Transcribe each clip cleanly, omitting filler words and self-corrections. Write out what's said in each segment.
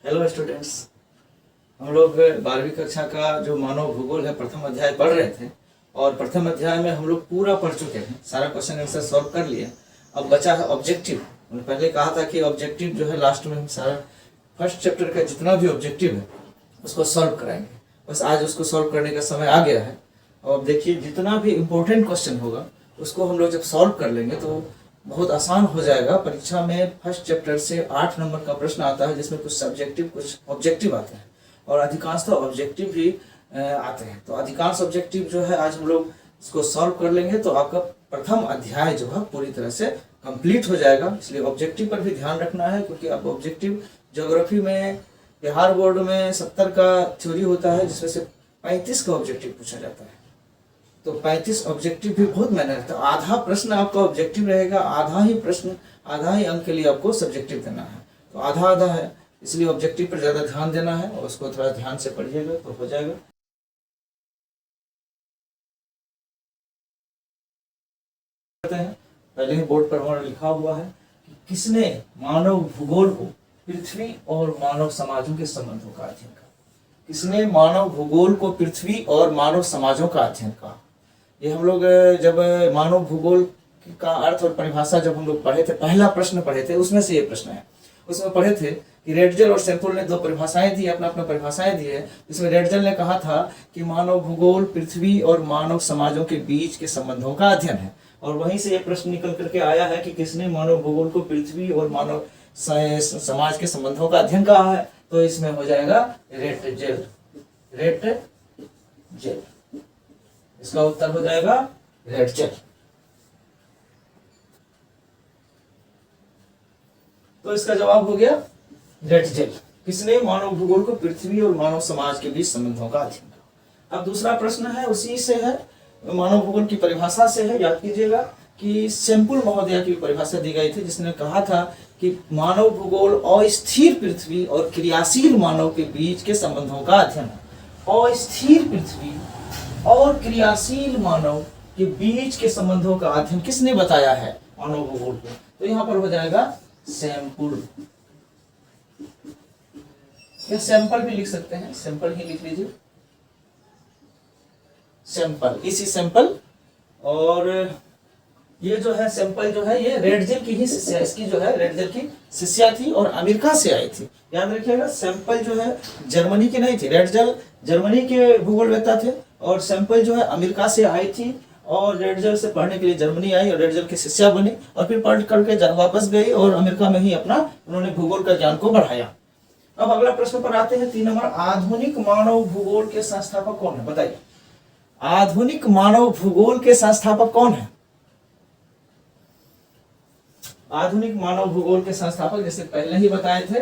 Hello students. हम लोग 12वीं कक्षा का जो मानव भूगोल है प्रथम अध्याय पढ़ रहे थे और प्रथम अध्याय में हम लोग पूरा पढ़ चुके हैं, सारा क्वेश्चन आंसर सॉल्व कर लिए। अब बचा है ऑब्जेक्टिव। मैंने पहले कहा था कि ऑब्जेक्टिव जो है लास्ट में हम सारा फर्स्ट चैप्टर का जितना भी ऑब्जेक्टिव है उसको सॉल्व कराएंगे। बस आज उसको सॉल्व करने का समय आ गया है। और अब देखिए जितना भी इम्पोर्टेंट क्वेश्चन होगा उसको हम लोग जब सॉल्व कर लेंगे तो बहुत आसान हो जाएगा। परीक्षा में फर्स्ट चैप्टर से 8 नंबर का प्रश्न आता है जिसमें कुछ सब्जेक्टिव कुछ ऑब्जेक्टिव आते हैं और अधिकांशतः ऑब्जेक्टिव भी आते हैं। तो अधिकांश ऑब्जेक्टिव जो है आज हम लोग इसको सॉल्व कर लेंगे तो आपका प्रथम अध्याय जो है पूरी तरह से कंप्लीट हो जाएगा। इसलिए ऑब्जेक्टिव पर भी ध्यान रखना है क्योंकि अब ऑब्जेक्टिव ज्योग्राफी में बिहार बोर्ड में 70 का थ्योरी होता है जिसमें से 35 का ऑब्जेक्टिव पूछा जाता है। तो 35 ऑब्जेक्टिव भी बहुत मेहनत है। तो आधा प्रश्न आपका ऑब्जेक्टिव रहेगा, आधा ही प्रश्न आधा ही अंक के लिए आपको सब्जेक्टिव देना है। तो आधा आधा है, इसलिए ऑब्जेक्टिव पर ज़्यादा ध्यान देना है और उसको थोड़ा ध्यान से पढ़िएगा तो हो जाएगा। पहले ही बोर्ड पर हमारा लिखा हुआ है कि किसने मानव भूगोल को पृथ्वी और मानव समाजों के संबंधों का अध्ययन करा। किसने मानव भूगोल को पृथ्वी और मानव समाजों का अध्ययन करा। ये हम लोग जब मानव भूगोल का अर्थ और परिभाषा जब हम लोग पढ़े थे, पहला प्रश्न पढ़े थे, उसमें से ये प्रश्न है। उसमें पढ़े थे कि रेडजल और सैंपुल ने दो परिभाषाएं दी, अपना अपना परिभाषाएं दी है। इसमें रेडजल ने कहा था कि मानव भूगोल पृथ्वी और मानव समाजों के बीच के संबंधों का अध्ययन है। और वहीं से ये प्रश्न निकल करके आया है कि किसने मानव भूगोल को पृथ्वी और मानव समाज के संबंधों का अध्ययन कहा है। तो इसमें हो जाएगा रेडजल। रेडजल इसका उत्तर हो जाएगा रेडजल। तो इसका जवाब हो गया रेडजल। किसने मानव भूगोल को पृथ्वी और मानव समाज के बीच संबंधों का अध्ययन करा। अब दूसरा प्रश्न है, उसी से है, मानव भूगोल की परिभाषा से है। याद कीजिएगा कि सैंपुल महोदय की परिभाषा दी गई थी जिसने कहा था कि मानव भूगोल अस्थिर पृथ्वी और क्रियाशील मानव के बीच के संबंधों का अध्ययन है। अस्थिर पृथ्वी और क्रियाशील मानव के बीच के संबंधों का अध्ययन किसने बताया है मानव भूगोल को। तो यहां पर हो जाएगा सैंपुल। या सैंपल भी लिख सकते हैं, सैंपल ही लिख लीजिए, सैंपल, इसी सैंपल। और ये जो है सैंपल जो है ये रेडजल की ही शिष्या, इसकी जो है रेडजल की शिष्या थी और अमेरिका से आई थी। याद रखिएगा सैंपल जो है जर्मनी की नहीं थी। रेडजल जर्मनी के भूगोलवेत्ता थे और सैंपल जो है अमेरिका से आई थी और रेडजल से पढ़ने के लिए जर्मनी आई और रेडजल की शिष्या बनी और फिर पढ़ करके वापस गई और अमेरिका में ही अपना उन्होंने भूगोल का ज्ञान को बढ़ाया। अब अगला प्रश्न पर आते हैं, 3 नंबर। आधुनिक मानव भूगोल के संस्थापक कौन है, बताइए। आधुनिक मानव भूगोल के संस्थापक कौन है। आधुनिक मानव भूगोल के संस्थापक जैसे पहले ही बताए थे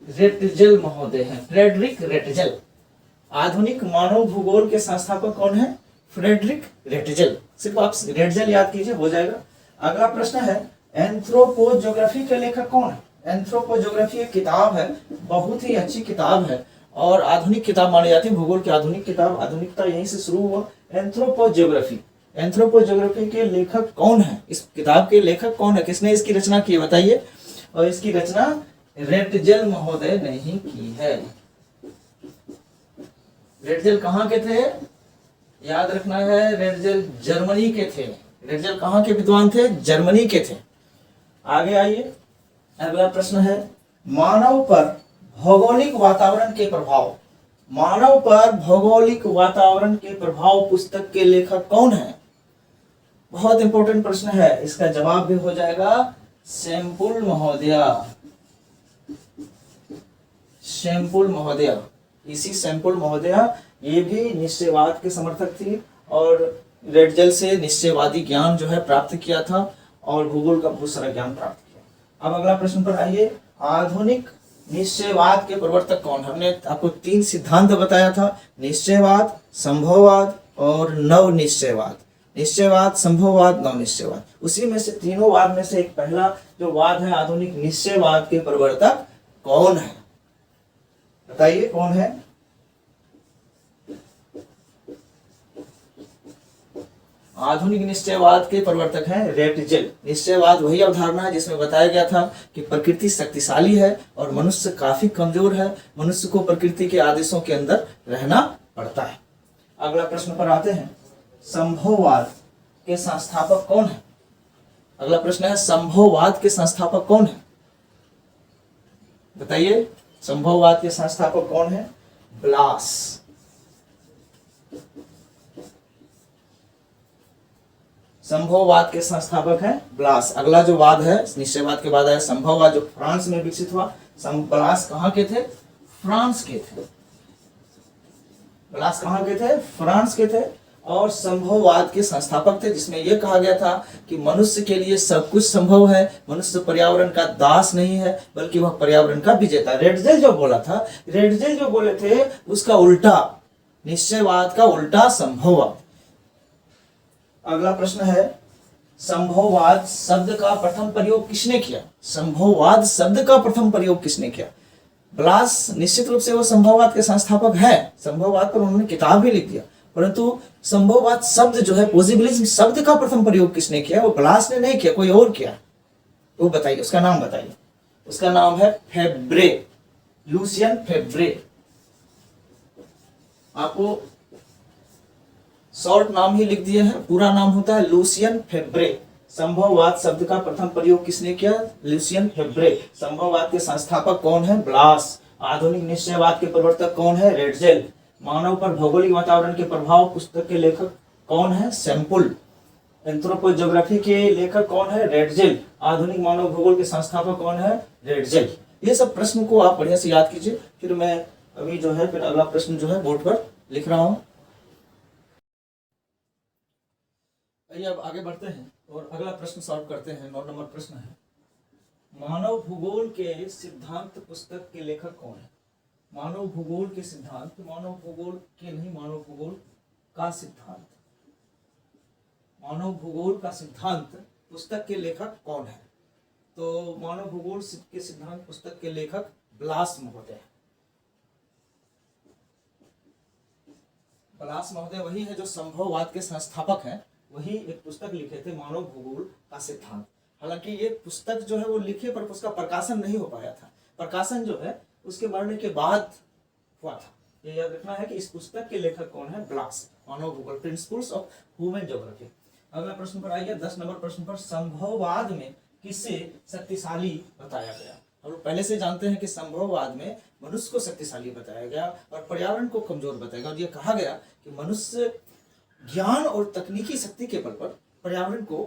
रेटजल महोदय हैं, फ्रेडरिक रेटजल। आधुनिक मानव भूगोल के संस्थापक कौन है, फ्रेडरिक रेटजल। सिर्फ आप रेटजल याद कीजिए हो जाएगा। अगला प्रश्न है, एंथ्रोपोज्योग्राफी के लेखक कौन है। एंथ्रोपोज्योग्राफी एक किताब है, बहुत ही अच्छी किताब है और आधुनिक किताब मानी जाती है, भूगोल की आधुनिक किताब। आधुनिकता यहीं से शुरू हुआ। एंथ्रोपोज्योग्राफी, एंथ्रोपोज्योग्राफी के लेखक कौन है, इस किताब के लेखक कौन है, किसने इसकी रचना की है बताइए। और इसकी रचना रेटजल महोदय ने ही की है। रेटजल कहाँ के थे, याद रखना है, रेटजल जर्मनी के थे। रेटजल कहाँ के विद्वान थे, जर्मनी के थे। आगे आइए, अगला प्रश्न है, मानव पर भौगोलिक वातावरण के प्रभाव। मानव पर भौगोलिक वातावरण के प्रभाव पुस्तक के लेखक कौन है। बहुत इंपॉर्टेंट प्रश्न है, इसका जवाब भी हो जाएगा सैंपुल महोदया। सैंपुल महोदया, इसी सैंपुल महोदया, ये भी निश्चयवाद के समर्थक थी और रेटजल से निश्चयवादी ज्ञान जो है प्राप्त किया था और भूगोल का बहुत सारा ज्ञान प्राप्त किया। अब अगला प्रश्न पर आइए, आधुनिक निश्चयवाद के प्रवर्तक कौन है। हमने आपको 3 सिद्धांत बताया था, निश्चयवाद, संभववाद और नव निश्चयवाद। निश्चयवाद, संभववाद, नव निश्चयवाद। उसी में से तीनों वाद में से एक पहला जो वाद है आधुनिक निश्चयवाद के प्रवर्तक कौन है, बताइए कौन है। आधुनिक निश्चयवाद के प्रवर्तक हैं रेटजेल। निश्चयवाद वही अवधारणा है जिसमें बताया गया था कि प्रकृति शक्तिशाली है और मनुष्य काफी कमजोर है, मनुष्य को प्रकृति के आदेशों के अंदर रहना पड़ता है। अगला प्रश्न पर आते हैं, संभववाद के संस्थापक कौन है? अगला प्रश्न है, संभववाद के संस्थापक कौन है? बताइए, संभववाद के संस्थापक कौन है? ब्लास। संभववाद के संस्थापक हैं ब्लास। अगला जो वाद है, निश्चयवाद के बाद है संभववाद, जो फ्रांस में विकसित हुआ। ब्लास कहाँ के थे? फ्रांस के थे। ब्लास कहाँ के थे? फ्रांस के थे। और संभववाद के संस्थापक थे, जिसमें यह कहा गया था कि मनुष्य के लिए सब कुछ संभव है, मनुष्य पर्यावरण का दास नहीं है बल्कि वह पर्यावरण का विजेता। रेटजेल जो बोला था, रेटजेल जो बोले थे उसका उल्टा, निश्चयवाद का उल्टा संभववाद। अगला प्रश्न है, संभववाद शब्द का प्रथम प्रयोग किसने किया? संभववाद शब्द का प्रथम प्रयोग किसने किया? ब्लास निश्चित रूप से वो संभववाद के संस्थापक है, संभववाद पर उन्होंने किताब भी लिख दिया, परंतु संभववाद शब्द जो है, पॉसिबिलिज्म शब्द का प्रथम प्रयोग किसने किया? वो ब्लास ने नहीं किया, कोई और किया। वो बताइए, उसका नाम बताइए। उसका नाम है फेब्रे, लूसियन फेब्रे। आपको शॉर्ट नाम ही लिख दिए हैं, पूरा नाम होता है लूसियन फेब्रे। संभववाद शब्द का प्रथम प्रयोग किसने किया? लूसियन फेब्रे। संभववाद के संस्थापक कौन है? ब्लास। आधुनिक निश्चयवाद के प्रवर्तक कौन है? रेटजेल। मानव पर भौगोलिक वातावरण के प्रभाव पुस्तक के लेखक कौन है? सैम्पुल। एंथ्रोपोज्योग्राफी के लेखक कौन है? रेटजेल। आधुनिक मानव भूगोल के संस्थापक कौन है? रेटजेल। ये सब प्रश्न को आप बढ़िया से याद कीजिए। फिर मैं अभी जो है फिर अगला प्रश्न जो है बोर्ड पर लिख रहा हूं। आइए अब आगे बढ़ते हैं और अगला प्रश्न सॉल्व करते हैं। 9 नंबर प्रश्न है, मानव भूगोल के सिद्धांत पुस्तक के लेखक कौन है? मानव भूगोल के सिद्धांत, मानव भूगोल के नहीं, मानव भूगोल का सिद्धांत, मानव भूगोल का सिद्धांत पुस्तक के लेखक कौन है? तो मानव भूगोल के सिद्धांत पुस्तक के लेखक ब्लास महोदय हैं। ब्लास महोदय वही है जो संभववाद के संस्थापक हैं, वही एक पुस्तक लिखे थे मानव भूगोल का सिद्धांत। हालांकि ये पुस्तक जो है वो लिखे पर उसका प्रकाशन नहीं हो पाया था। प्रकाशन जो है उसके मरने के बाद हुआ था। ये याद रखना है कि इस पुस्तक के लेखक कौन है? ब्लास, मानव भूगोल, प्रिंसिपल्स ऑफ ह्यूमन ज्योग्राफी। अगला प्रश्न पर आइए, 10 नंबर प्रश्न पर, संभववाद में किसे शक्तिशाली बताया गया? हम लोग पहले से जानते हैं कि संभववाद में मनुष्य को शक्तिशाली बताया गया और पर्यावरण को कमजोर बताया गया। और यह कहा गया कि मनुष्य ज्ञान और तकनीकी शक्ति के बल पर पर्यावरण को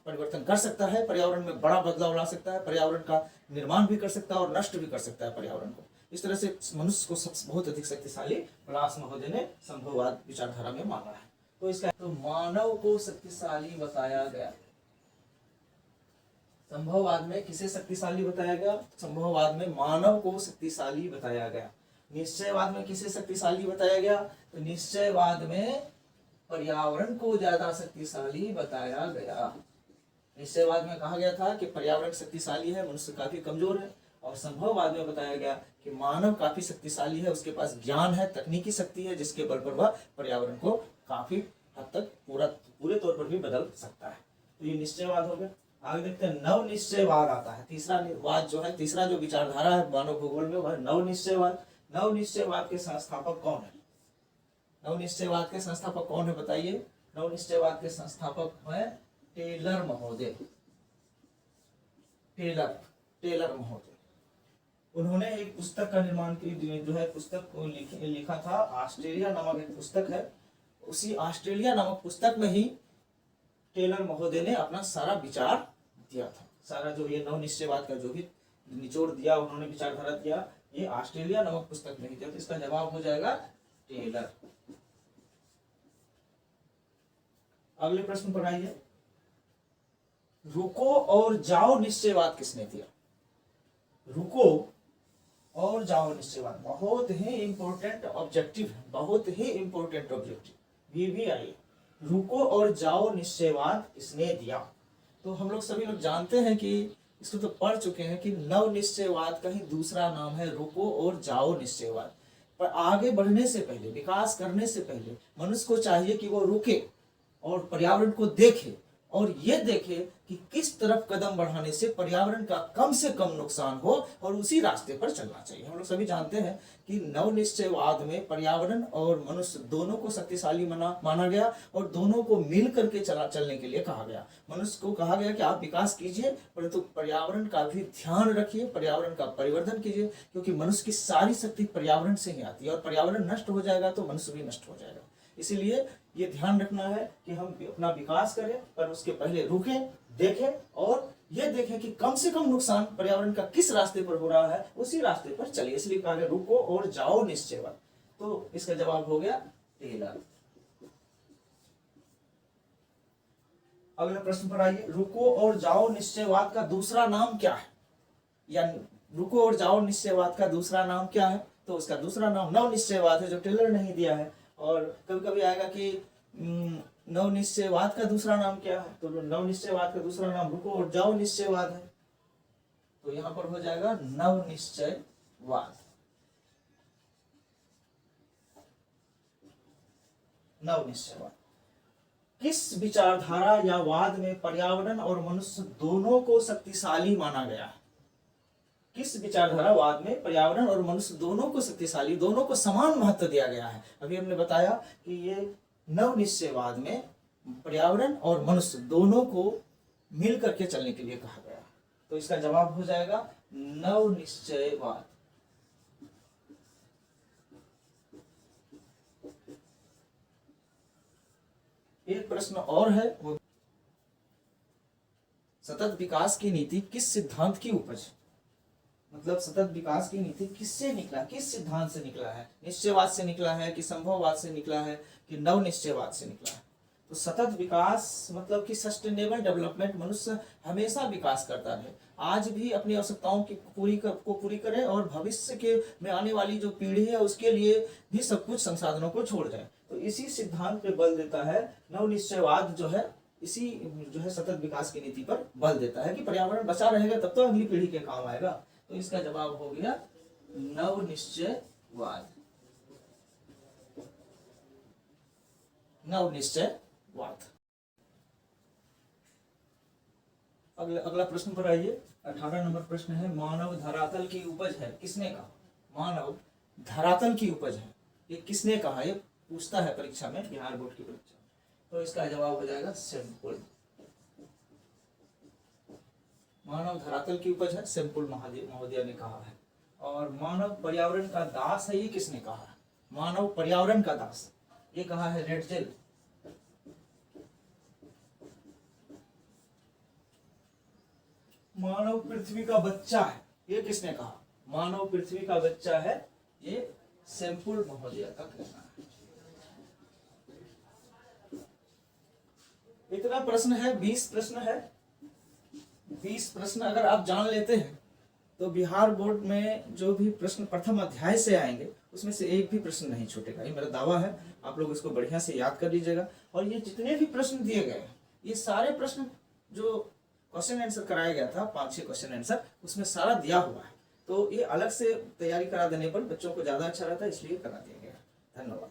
परिवर्तन कर सकता है, पर्यावरण में बड़ा बदलाव ला सकता है, पर्यावरण का निर्माण भी कर सकता है और नष्ट भी कर सकता है पर्यावरण को। इस तरह से मनुष्य को सबसे बहुत अधिक शक्तिशाली ब्लास महोदय ने संभववाद विचारधारा में माना है। तो इसका तो मानव को शक्तिशाली बताया गया। संभववाद में किसे शक्तिशाली बताया गया? संभववाद में मानव को शक्तिशाली बताया गया। निश्चयवाद में किसे शक्तिशाली बताया गया? तो निश्चयवाद में पर्यावरण को ज्यादा शक्तिशाली बताया गया। निश्चयवाद में कहा गया था कि पर्यावरण शक्तिशाली है, मनुष्य काफी कमजोर है, और संभववाद में बताया गया कि मानव काफी शक्तिशाली है, उसके पास ज्ञान है, तकनीकी शक्ति है, जिसके बल पर वह पर्यावरण को काफी हद तक पूरे तौर पर भी बदल सकता है। तो ये निश्चयवाद हो गया। आगे देखते हैं, नव निश्चयवाद आता है। तीसरा वाद जो है, तीसरा जो विचारधारा है मानव भूगोल में, वह नव निश्चयवाद। नव निश्चयवाद के संस्थापक कौन है? नव निश्चयवाद के संस्थापक कौन है बताइए? नव निश्चयवाद के संस्थापक है टेलर महोदय। टेलर महोदय, उन्होंने एक पुस्तक का निर्माण की, जो है पुस्तक को लिखा था। ऑस्ट्रेलिया नामक एक पुस्तक है, उसी ऑस्ट्रेलिया नामक पुस्तक में ही टेलर महोदय ने अपना सारा विचार दिया था। सारा जो ये नव निश्चयवाद का जो भी निचोड़ दिया, उन्होंने विचारधारा दिया, ये ऑस्ट्रेलिया नामक पुस्तक में ही दिया। तो इसका जवाब हो जाएगा टेलर। अगले प्रश्न पर आइए, रुको और जाओ निश्चयवाद किसने दिया? रुको और जाओ निश्चयवाद बहुत ही इंपॉर्टेंट ऑब्जेक्टिव है, बहुत ही इंपॉर्टेंट ऑब्जेक्टिव VVI। रुको और जाओ निश्चयवाद किसने दिया? तो हम लोग सभी लोग जानते हैं कि इसको तो पढ़ चुके हैं कि नव निश्चयवाद का ही दूसरा नाम है रुको और जाओ निश्चयवाद। पर आगे बढ़ने से पहले, विकास करने से पहले मनुष्य को चाहिए कि वो रुके और पर्यावरण को देखे और ये देखे कि किस तरफ कदम बढ़ाने से पर्यावरण का कम से कम नुकसान हो और उसी रास्ते पर चलना चाहिए। हम लोग सभी जानते हैं कि नवनिश्चयवाद में पर्यावरण और मनुष्य दोनों को शक्तिशाली माना गया और दोनों को मिल करके चलने के लिए कहा गया। मनुष्य को कहा गया कि आप विकास कीजिए परंतु पर्यावरण का भी ध्यान रखिए, पर्यावरण का परिवर्धन कीजिए, क्योंकि मनुष्य की सारी शक्ति पर्यावरण से ही आती है और पर्यावरण नष्ट हो जाएगा तो मनुष्य भी नष्ट हो जाएगा। इसीलिए ये ध्यान रखना है कि हम अपना विकास करें पर उसके पहले रुकें, देखें और ये देखें कि कम से कम नुकसान पर्यावरण का किस रास्ते पर हो रहा है, उसी रास्ते पर चलिए। इसलिए कहा गया रुको और जाओ निश्चयवाद। तो इसका जवाब हो गया टेलर। अगले प्रश्न पर आइए। रुको और जाओ निश्चयवाद का दूसरा नाम क्या है? या रुको और जाओ निश्चयवाद का दूसरा नाम क्या है? तो उसका दूसरा नाम नव निश्चयवाद है, जो टेलर नहीं दिया है। और कभी कभी आएगा कि नव निश्चयवाद का दूसरा नाम क्या है? तो नव निश्चयवाद का दूसरा नाम रुको और जाओ निश्चयवाद है। तो यहां पर हो जाएगा नव निश्चयवाद। नव निश्चयवाद किस विचारधारा या वाद में पर्यावरण और मनुष्य दोनों को शक्तिशाली माना गया है? किस विचारधारा वाद में पर्यावरण और मनुष्य दोनों को शक्तिशाली, दोनों को समान महत्व दिया गया है? अभी हमने बताया कि ये नव निश्चयवाद में पर्यावरण और मनुष्य दोनों को मिल करके चलने के लिए कहा गया। तो इसका जवाब हो जाएगा नव निश्चयवाद। एक प्रश्न और है, वो सतत विकास की नीति किस सिद्धांत की उपज? मतलब सतत विकास की नीति किससे निकला, किस सिद्धांत से निकला है? निश्चयवाद से निकला है कि संभववाद से निकला है कि नव निश्चयवाद से निकला है? तो सतत विकास मतलब कि सस्टेनेबल डेवलपमेंट, मनुष्य हमेशा विकास करता रहे, आज भी अपनी आवश्यकताओं की पूरी करे और भविष्य के में आने वाली जो पीढ़ी है उसके लिए भी सब कुछ संसाधनों को छोड़ जाए। तो इसी सिद्धांत पे बल देता है नव निश्चयवाद, जो है इसी जो है सतत विकास की नीति पर बल देता है कि पर्यावरण बचा रहेगा तब तो अगली पीढ़ी के काम आएगा। तो इसका जवाब हो गया नव निश्चयवाद। नव निश्चयवाद। अगला प्रश्न पर आइए। 18 नंबर प्रश्न है, मानव धरातल की उपज है, किसने कहा? मानव धरातल की उपज है, ये किसने कहा? ये पूछता है परीक्षा में, बिहार बोर्ड की परीक्षा में। तो इसका जवाब हो जाएगा सिंपुल। मानव धरातल की उपज है, सिंपुल महोदय ने कहा है। और मानव पर्यावरण का दास है, ये किसने कहा है? मानव पर्यावरण का दास, ये कहा है रेटजेल। मानव पृथ्वी का बच्चा है, ये किसने कहा? मानव पृथ्वी का बच्चा है, ये सिंपुल महोदय का कहना है। इतना प्रश्न है, 20 प्रश्न है। 20 प्रश्न अगर आप जान लेते हैं तो बिहार बोर्ड में जो भी प्रश्न प्रथम अध्याय से आएंगे उसमें से एक भी प्रश्न नहीं छूटेगा, ये मेरा दावा है। आप लोग इसको बढ़िया से याद कर लीजिएगा। और ये जितने भी प्रश्न दिए गए हैं, ये सारे प्रश्न जो क्वेश्चन आंसर कराया गया था, 5-6 क्वेश्चन आंसर, उसमें सारा दिया हुआ है। तो ये अलग से तैयारी करा देने पर बच्चों को ज्यादा अच्छा रहता है, इसलिए करा दिया गया। धन्यवाद।